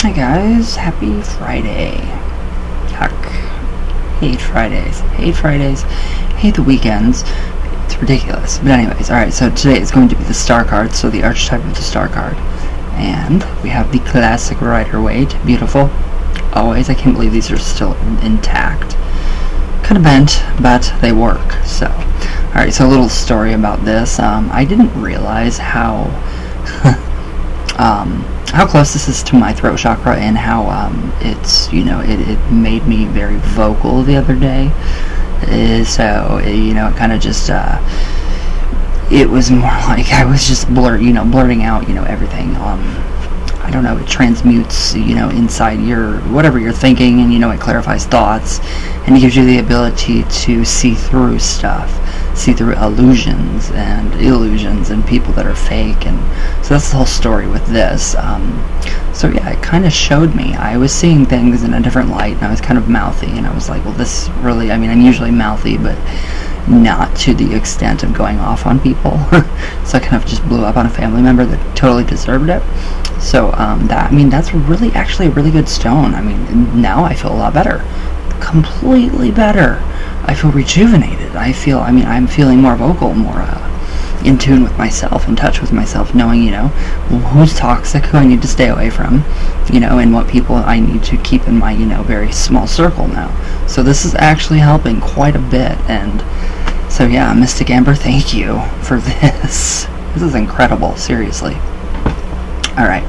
Hi guys, happy Friday. Heck, hate Fridays, hate the weekends. It's ridiculous. But anyways, alright, so today is going to be the star card, so the archetype of the star card. And we have the classic Rider-Waite, beautiful. Always, I can't believe these are still intact. Kind of bent, but they work. So, alright, so a little story about this. I didn't realize how close this is to my throat chakra, and how it's, it made me very vocal the other day. So it kind of just it was more like I was just blurting out everything. I don't know, it transmutes inside your whatever you're thinking, and it clarifies thoughts, and it gives you the ability to see through stuff, see through illusions and people that are fake. And so that's the whole story with this. So yeah, it kind of showed me I was seeing things in a different light, and I was kind of mouthy, and I was like, well, this really, I'm usually mouthy, but not to the extent of going off on people. So I kind of just blew up on a family member that totally deserved it. So that's really actually a really good stone. Now I feel a lot better, completely better. I feel rejuvenated. I'm feeling more vocal, more in tune with myself, in touch with myself, knowing who's toxic, who I need to stay away from, and what people I need to keep in my very small circle now. So this is actually helping quite a bit. And so yeah, Mystic Amber, thank you for this. This is incredible, seriously. Alright,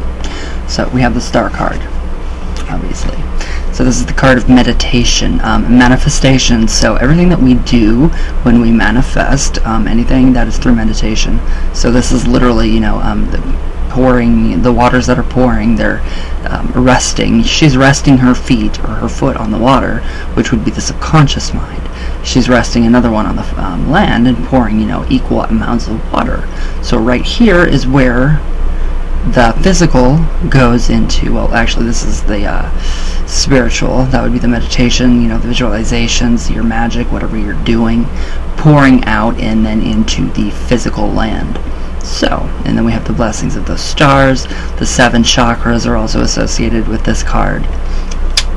so we have the star card, obviously. So this is the card of meditation, manifestation. So everything that we do when we manifest, anything that is through meditation. So this is literally, the waters that are pouring, they're resting. She's resting her feet or her foot on the water, which would be the subconscious mind. She's resting another one on the land and pouring, equal amounts of water. So right here is where the physical goes into, well, actually this is the spiritual, that would be the meditation, the visualizations, your magic, whatever you're doing, pouring out and then into the physical land. So, and then we have the blessings of the stars. The 7 chakras are also associated with this card.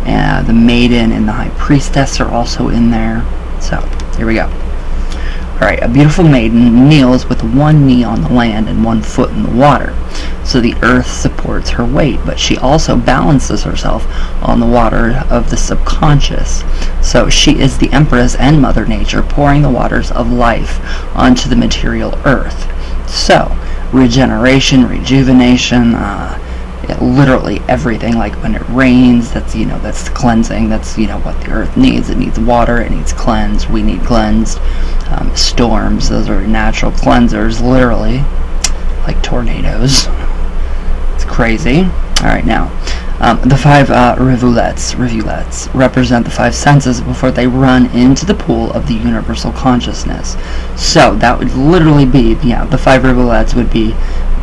The maiden and the high priestess are also in there. So, here we go. Alright, a beautiful maiden kneels with one knee on the land and one foot in the water. So the earth supports her weight, but she also balances herself on the water of the subconscious. So she is the empress and Mother Nature, pouring the waters of life onto the material earth. So, regeneration, rejuvenation, literally everything. Like when it rains, that's that's cleansing. That's what the earth needs. It needs water. It needs cleansed. We need cleansed. Storms, those are natural cleansers, literally, like tornadoes. It's crazy. All right, now the 5 rivulets represent the 5 senses before they run into the pool of the universal consciousness. So that would literally be, the 5 rivulets would be,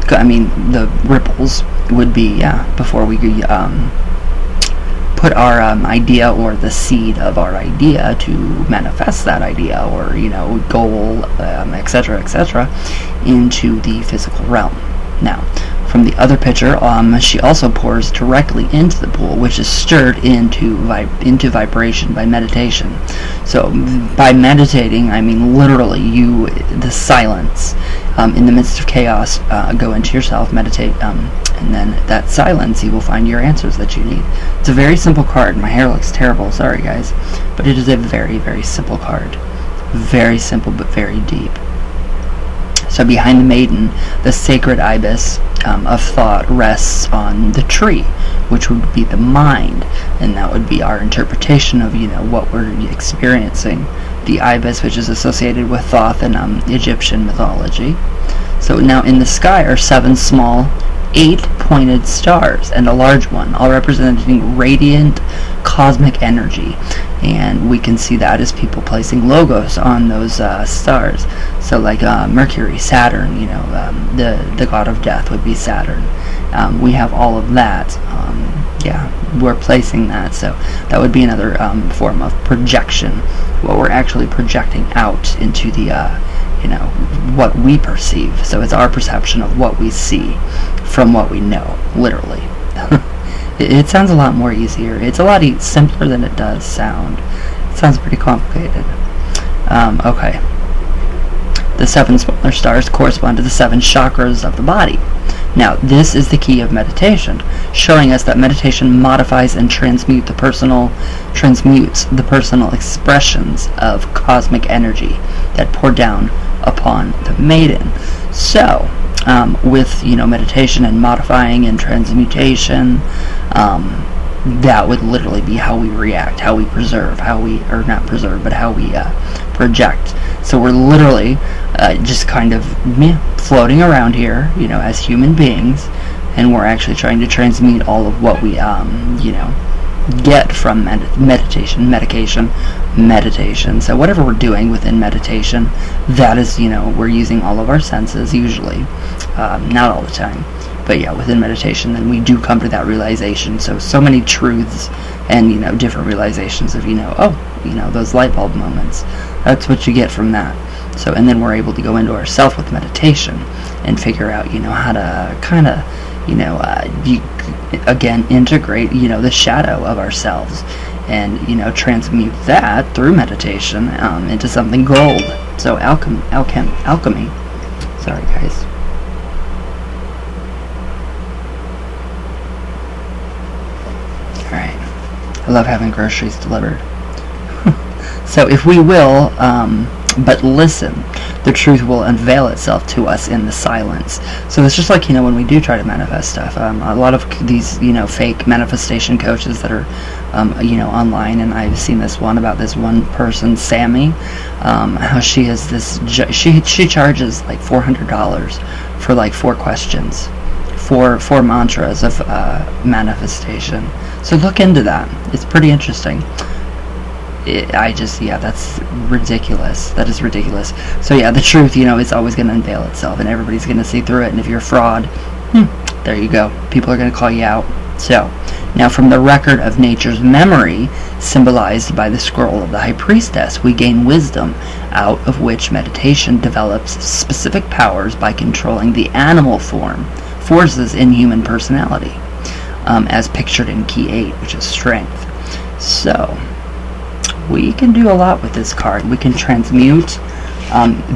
the ripples would be, before we put our idea or the seed of our idea to manifest that idea or goal, etc., into the physical realm. Now, from the other picture, she also pours directly into the pool, which is stirred into vibration by meditation. So by meditating, literally the silence in the midst of chaos. Go into yourself, meditate, and then that silence, you will find your answers that you need. It's a very simple card. My hair looks terrible, sorry guys, but it is a very, very simple card. Very simple but very deep. So behind the maiden, the sacred ibis of thought rests on the tree, which would be the mind, and that would be our interpretation of what we're experiencing. The ibis, which is associated with Thoth and Egyptian mythology. So now in the sky are 7 small 8-pointed stars and a large one, all representing radiant cosmic energy. And we can see that as people placing logos on those stars. So like Mercury, Saturn, the god of death would be Saturn. We have all of that. We're placing that. So that would be another form of projection. What we're actually projecting out into the what we perceive. So it's our perception of what we see from what we know, literally. It sounds a lot more easier. It's a lot simpler than it does sound. It sounds pretty complicated. Okay. The 7 smaller stars correspond to the 7 chakras of the body. Now, this is the key of meditation, showing us that meditation modifies and transmutes the personal expressions of cosmic energy that pour down upon the maiden. So, with meditation and modifying and transmutation, that would literally be how we react, how we preserve, how we project. So we're literally just kind of floating around here, as human beings, and we're actually trying to transmute all of what we get from meditation. So whatever we're doing within meditation, that is, we're using all of our senses usually, not all the time, but yeah, within meditation, then we do come to that realization. So many truths and different realizations of those light bulb moments. That's what you get from that. So, and then we're able to go into ourself with meditation and figure out how to kind of again integrate the shadow of ourselves, and transmute that through meditation into something gold. So alchemy. Sorry guys. Alright. I love having groceries delivered. So if we will but listen, the truth will unveil itself to us in the silence. So it's just like, when we do try to manifest stuff, a lot of these, fake manifestation coaches that are, online, and I've seen this one about this one person, Sammy, how she has this, she charges like $400 for like 4 questions, four mantras of manifestation. So look into that. It's pretty interesting. That's ridiculous. That is ridiculous. So yeah, the truth, is always going to unveil itself, and everybody's going to see through it. And if you're a fraud, there you go. People are going to call you out. So, now from the record of nature's memory, symbolized by the scroll of the High Priestess, we gain wisdom, out of which meditation develops specific powers by controlling the animal forces in human personality, as pictured in Key 8, which is strength. So, we can do a lot with this card. We can transmute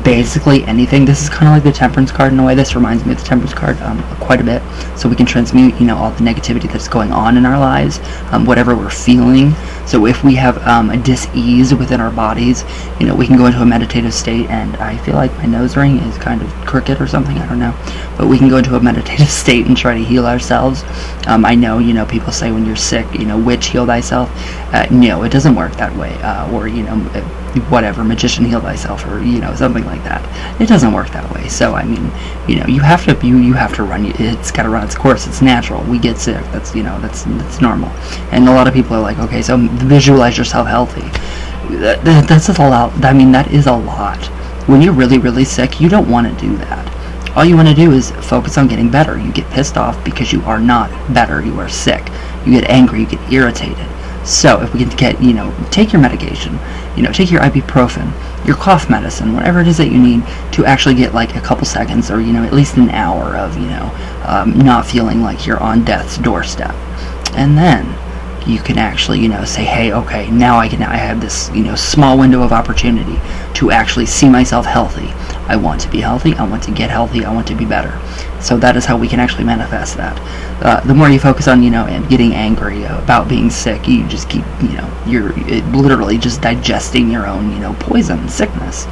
basically anything. This is kind of like the Temperance card in a way. This reminds me of the Temperance card quite a bit. So we can transmute, all the negativity that's going on in our lives, whatever we're feeling. So if we have a dis-ease within our bodies, we can go into a meditative state, and I feel like my nose ring is kind of crooked or something, I don't know. But we can go into a meditative state and try to heal ourselves. I know, people say when you're sick, witch heal thyself. No, it doesn't work that way. Or, whatever, magician heal thyself, or, something like that. It doesn't work that way. So, I mean, you have to run, it's got to run its course. It's natural. We get sick. That's, that's normal. And a lot of people are like, okay, so visualize yourself healthy. That's a lot. I mean, that is a lot. When you're really, really sick, you don't want to do that. All you want to do is focus on getting better. You get pissed off because you are not better. You are sick. You get angry. You get irritated. So if we can get, take your medication, take your ibuprofen, your cough medicine, whatever it is that you need to actually get like a couple seconds, or, at least an hour of, not feeling like you're on death's doorstep. And then you can actually, say, hey, okay, now I have this, small window of opportunity to actually see myself healthy. I want to be healthy. I want to get healthy. I want to be better. So that is how we can actually manifest that. The more you focus on, getting angry about being sick, you just keep, you're literally just digesting your own, poison, sickness.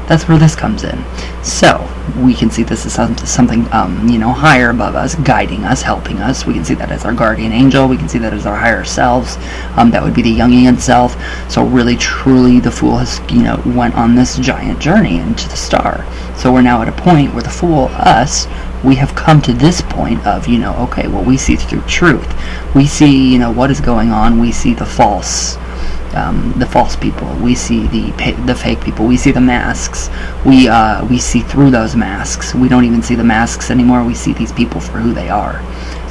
That's where this comes in. So we can see this as something, higher above us, guiding us, helping us. We can see that as our guardian angel. We can see that as our higher selves. That would be the Jungian self. So really, truly, the Fool has, went on this giant journey into the star. So we're now at a point where the Fool, us, we have come to this point of, okay, well, we see through truth. We see, what is going on. We see the false people. We see the fake people. We see the masks. We see through those masks. We don't even see the masks anymore. We see these people for who they are.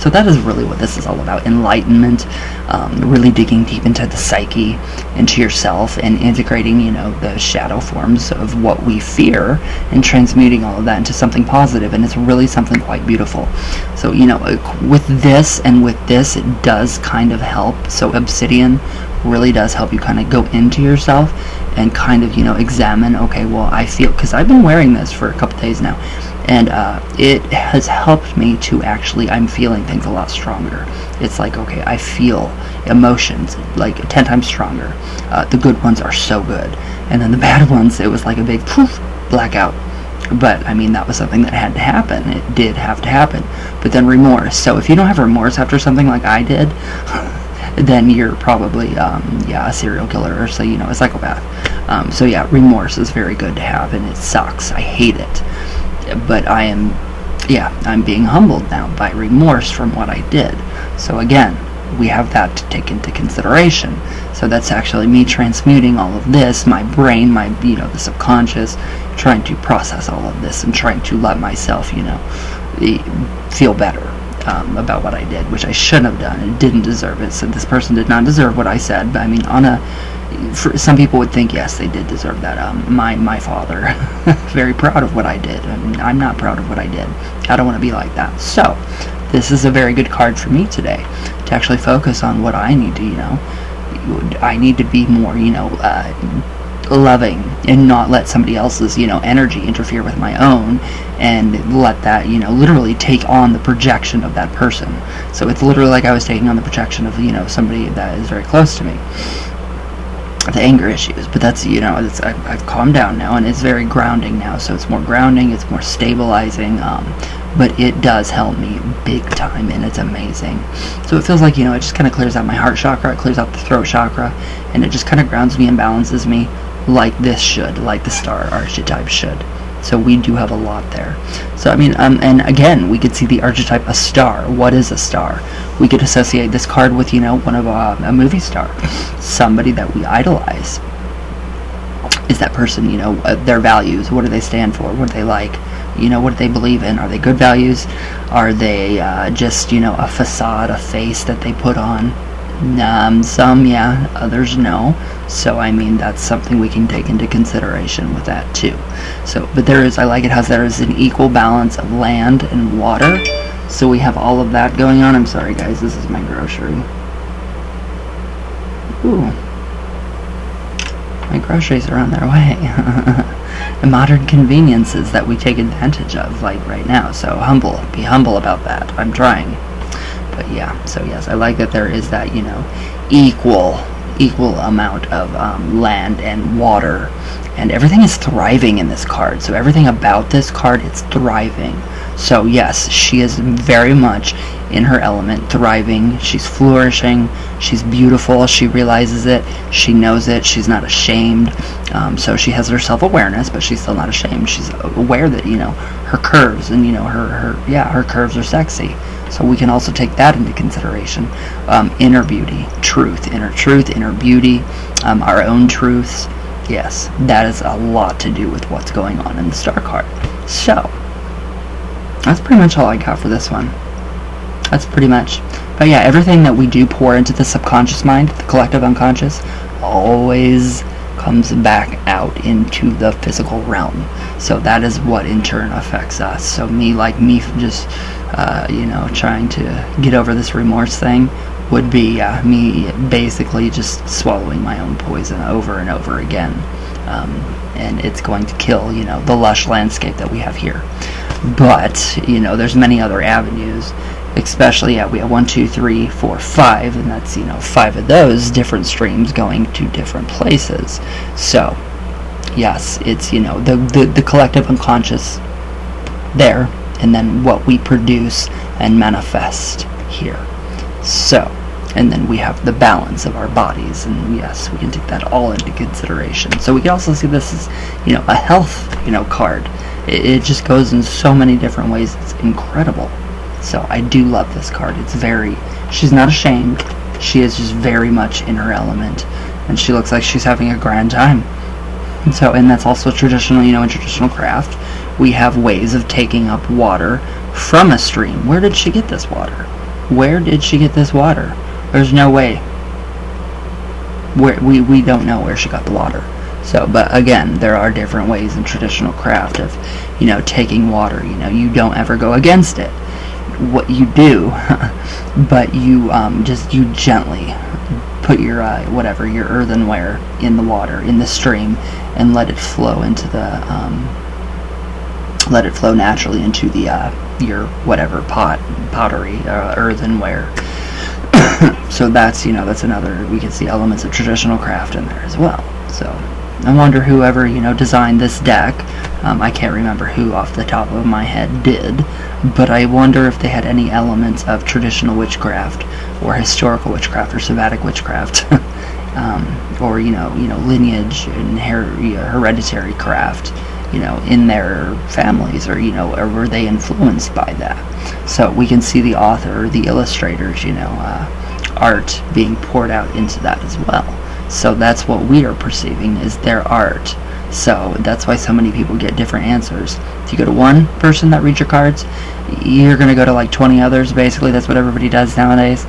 So that is really what this is all about, enlightenment, really digging deep into the psyche, into yourself, and integrating, the shadow forms of what we fear, and transmuting all of that into something positive, and it's really something quite beautiful. So, with this and with this, it does kind of help. So Obsidian really does help you kind of go into yourself and kind of, examine, okay, well, I feel, because I've been wearing this for a couple days now, and it has helped me to actually, I'm feeling things a lot stronger. It's like, okay, I feel emotions like 10 times stronger. The good ones are so good, and then the bad ones, it was like a big poof, blackout. But I mean, that was something that had to happen. It did have to happen. But then remorse. So if you don't have remorse after something like I did, then you're probably a serial killer, or so, a psychopath. So yeah, remorse is very good to have, and it sucks. I hate it. But I'm being humbled now by remorse from what I did. So again, we have that to take into consideration. So that's actually me transmuting all of this, my brain, the subconscious, trying to process all of this and trying to let myself, feel better about what I did, which I shouldn't have done and didn't deserve it. So this person did not deserve what I said. But I mean, some people would think, yes, they did deserve that. My father, very proud of what I did. I mean, I'm not proud of what I did. I don't want to be like that. So this is a very good card for me today to actually focus on what I need to, I need to be more, loving and not let somebody else's, energy interfere with my own, and let that, literally take on the projection of that person. So it's literally like I was taking on the projection of, somebody that is very close to me. The anger issues, but that's, I've calmed down now, and it's very grounding now, so it's more grounding, it's more stabilizing, but it does help me big time, and it's amazing. So it feels like, it just kind of clears out my heart chakra, it clears out the throat chakra, and it just kind of grounds me and balances me like this should, like the star archetype should. So we do have a lot there. So I mean, and again, we could see the archetype, a star. What is a star? We could associate this card with, one of a movie star, somebody that we idolize. Is that person, their values? What do they stand for? What do they like? What do they believe in? Are they good values? Are they just, a facade, a face that they put on? Some, yeah, others, no. So, I mean, that's something we can take into consideration with that, too. So, but there is an equal balance of land and water. So we have all of that going on. I'm sorry, guys, this is my grocery. Ooh. My groceries are on their way. The modern conveniences that we take advantage of, like right now. So be humble about that. I'm trying. But yeah, so yes, I like that there is that, equal amount of land and water, and everything is thriving in this card. So everything about this card, it's thriving. So yes, she is very much in her element, thriving. She's flourishing. She's beautiful. She realizes it. She knows it. She's not ashamed. So she has her self-awareness, but she's still not ashamed. She's aware that, her curves and, her curves are sexy. So we can also take that into consideration. Inner beauty, inner beauty, our own truths. Yes, that is a lot to do with what's going on in the star card. So that's pretty much all I got for this one. That's pretty much. But yeah, everything that we do pour into the subconscious mind, the collective unconscious, always comes back out into the physical realm. So that is what in turn affects us. So me just trying to get over this remorse thing would be me basically just swallowing my own poison over and over again, and it's going to kill the lush landscape that we have here. But there's many other avenues, especially we have 1, 2, 3, 4, 5, and that's 5 of those different streams going to different places. So yes, it's the collective unconscious there, and then what we produce and manifest here. So, and then we have the balance of our bodies, and yes, we can take that all into consideration. So we can also see this as a health card. It just goes in so many different ways. It's incredible. So I do love this card. She's not ashamed. She is just very much in her element, and she looks like she's having a grand time. And that's also traditional, in traditional craft, we have ways of taking up water from a stream. Where did she get this water? Where did she get this water? There's no way. We don't know where she got the water. So, but again, there are different ways in traditional craft of, you know, taking water. You know, you don't ever go against it. What you do, but you you gently put your whatever, your earthenware in the water, in the stream, and let it flow into the let it flow naturally into the your whatever pottery, earthenware. So that's, you know, that's another, we can see elements of traditional craft in there as well. So I wonder whoever, you know, designed this deck, I can't remember who off the top of my head did, but I wonder if they had any elements of traditional witchcraft or historical witchcraft or Sabbatic witchcraft, or you know lineage and hereditary craft, you know, in their families, or you know, or were they influenced by that? So we can see the author, the illustrators, you know, art being poured out into that as well. So that's what we are perceiving is their art. So that's why so many people get different answers. If you go to one person that reads your cards, you're going to go to like 20 others. Basically, that's what everybody does nowadays,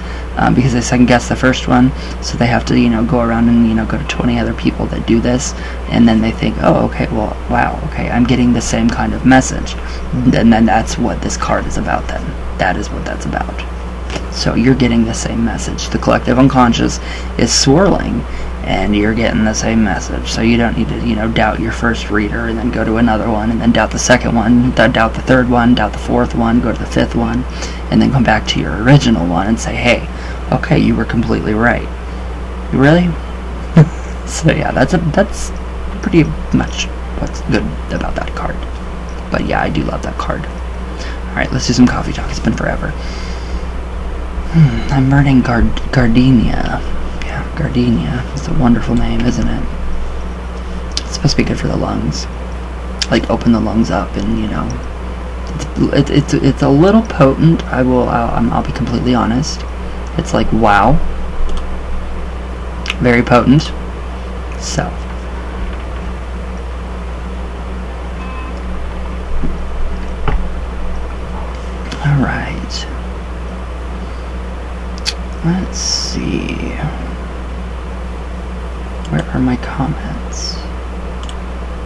because they second guess the first one. So they have to, you know, go around and, you know, go to 20 other people that do this, and then they think, oh, okay, well, wow, okay, I'm getting the same kind of message. And then that's what this card is about then. That is what that's about. So you're getting the same message. The collective unconscious is swirling, and you're getting the same message. So you don't need to, you know, doubt your first reader and then go to another one, and then doubt the second one, doubt the third one, doubt the fourth one, go to the fifth one, and then come back to your original one and say, hey, okay, you were completely right. Really? So yeah, that's pretty much what's good about that card. But yeah, I do love that card. Alright, let's do some coffee talk. It's been forever. I'm learning gardenia. Yeah, gardenia. It's a wonderful name, isn't it? It's supposed to be good for the lungs. Like, open the lungs up, and, you know, it's a little potent. I'll be completely honest. It's like, wow. Very potent. So. Alright. Let's see. Where are my comments?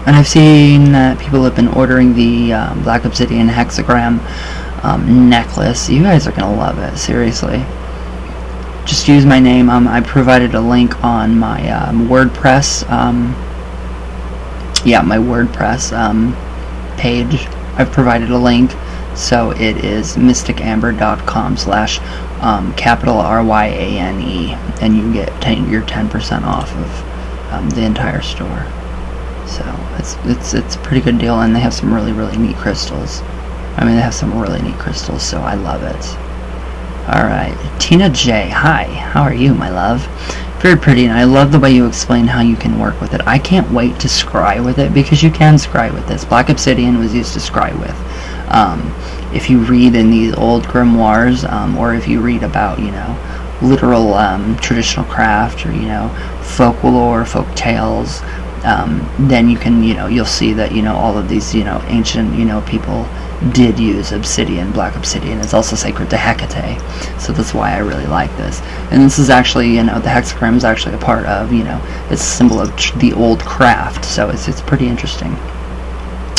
And I've seen that people have been ordering the Black Obsidian hexagram necklace. You guys are going to love it, seriously. Just use my name. I provided a link on my WordPress. Yeah, my WordPress page. I've provided a link. So it is mysticamber.com/RYANE, and you get your 10% off of the entire store. So it's a pretty good deal, and they have some really neat crystals. I mean, they have some really neat crystals, so I love it. Alright, Tina J, hi, how are you, my love? Very pretty, and I love the way you explain how you can work with it. I can't wait to scry with it, because you can scry with this. Black Obsidian was used to scry with. If you read in these old grimoires, or if you read about, you know, literal traditional craft, or, you know, folklore, folk tales, then you can, you know, you'll see that, you know, all of these, you know, ancient, you know, people did use obsidian. Black obsidian is also sacred to Hecate, so that's why I really like this. And this is actually, you know, the hexagram is actually a part of, you know, it's a symbol of the old craft, so it's pretty interesting.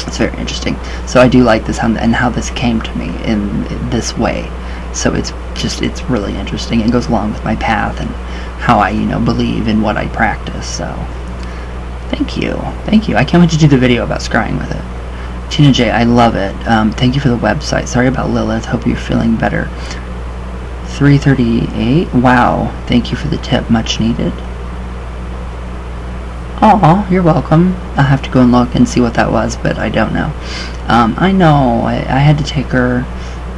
It's very interesting. So I do like this, and how this came to me in this way. So it's really interesting. It goes along with my path and how I, you know, believe in what I practice. So thank you. I can't wait to do the video about scrying with it. Tina J, I love it. Thank you for the website. Sorry about Lilith. Hope you're feeling better. 338. Wow. Thank you for the tip. Much needed. Aw, you're welcome. I'll have to go and look and see what that was, but I don't know. I know. I had to take her,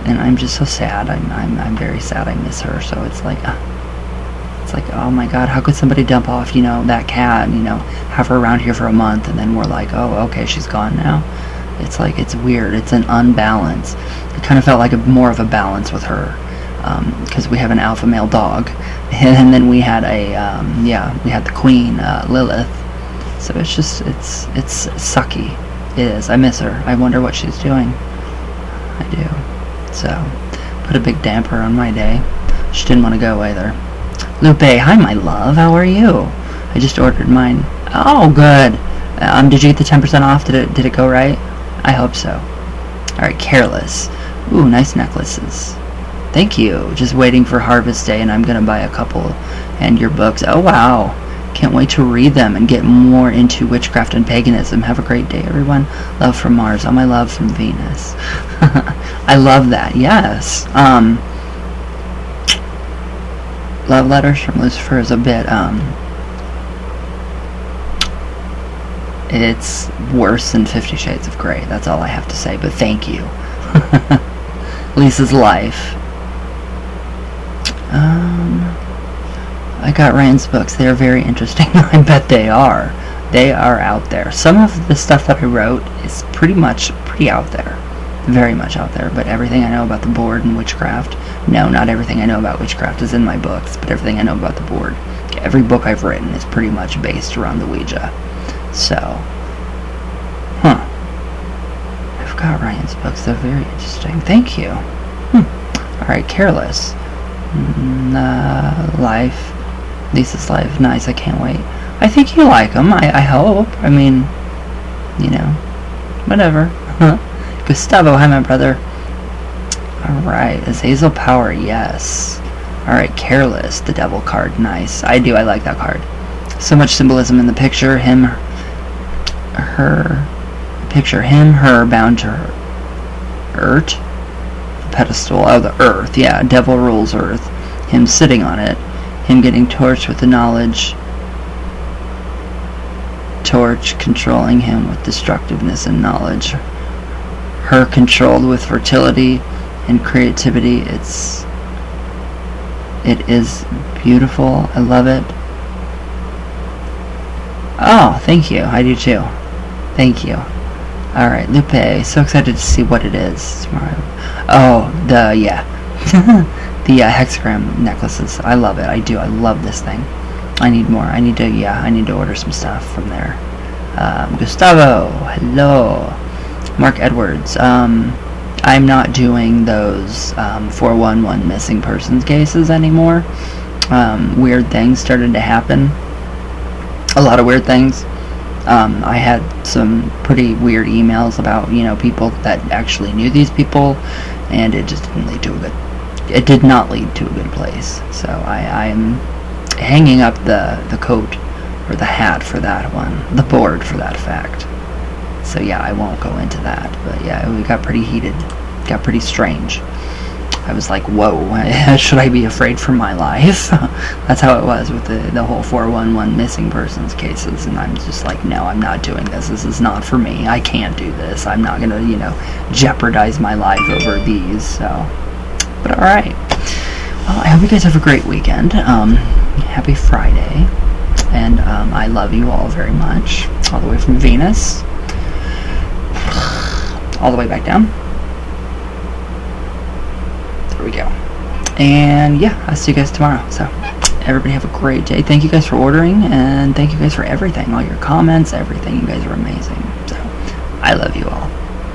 and I'm just so sad. I'm very sad. I miss her. So it's like, oh my God, how could somebody dump off, you know, that cat, and, you know, have her around here for a month, and then we're like, oh, okay, she's gone now. It's like, it's weird. It's an unbalance. It kind of felt like more of a balance with her, because we have an alpha male dog, and then we had we had the queen, Lilith. So it's just, it's sucky. It is. I miss her. I wonder what she's doing. I do. So, put a big damper on my day. She didn't want to go either. Lupe, hi my love, how are you? I just ordered mine. Oh, good. Did you get the 10% off? Did it go right? I hope so. Alright, Careless. Ooh, nice necklaces. Thank you. Just waiting for Harvest Day, and I'm gonna buy a couple and your books. Oh, wow. Can't wait to read them and get more into witchcraft and paganism. Have a great day, everyone. Love from Mars. All my love from Venus. I love that. Yes. Love letters from Lucifer is a bit, it's worse than 50 Shades of Grey. That's all I have to say, but thank you. Lisa's Life. I got Ryan's books. They are very interesting. I bet they are. They are out there. Some of the stuff that I wrote is pretty out there. Very much out there. But everything I know about the board and witchcraft, no, not everything I know about witchcraft is in my books, but everything I know about the board. Every book I've written is pretty much based around the Ouija. So, I've got Ryan's books. They're very interesting. Thank you. Alright, Careless. Life. Lisa's Life. Nice, I can't wait. I think you like them. I hope. I mean, you know, whatever. Gustavo, hi my brother. Alright, Azazel Power, yes. Alright, Careless, the Devil card, nice. I like that card. So much symbolism in the picture. Him, her, bound to her. Earth? Pedestal, oh, the Earth, yeah, Devil rules Earth. Him sitting on it. Him getting torched with the knowledge. Torch controlling him with destructiveness and knowledge. Her controlled with fertility and creativity. It is beautiful. I love it. Oh, thank you. I do too. Thank you. Alright, Lupe. So excited to see what it is tomorrow. Oh, the hexagram necklaces. I love it. I do. I love this thing. I need more. I need to order some stuff from there. Gustavo. Hello. Mark Edwards. I'm not doing those 411 missing persons cases anymore. Weird things started to happen. A lot of weird things. I had some pretty weird emails about, people that actually knew these people, and it just didn't lead to it did not lead to a good place. So I'm hanging up the coat or the hat for that one, the board for that fact. So yeah, I won't go into that, but yeah, we got pretty heated, got pretty strange. I was like, whoa, should I be afraid for my life? That's how it was with the whole 411 missing persons cases, and I'm just like, no, I'm not doing this. This is not for me. I can't do this. I'm not going to, jeopardize my life over these, so. But alright. Well, I hope you guys have a great weekend. Happy Friday. And I love you all very much. All the way from Venus. All the way back down. There we go. And yeah, I'll see you guys tomorrow. So everybody have a great day. Thank you guys for ordering, and thank you guys for everything. All your comments, everything. You guys are amazing. So I love you all.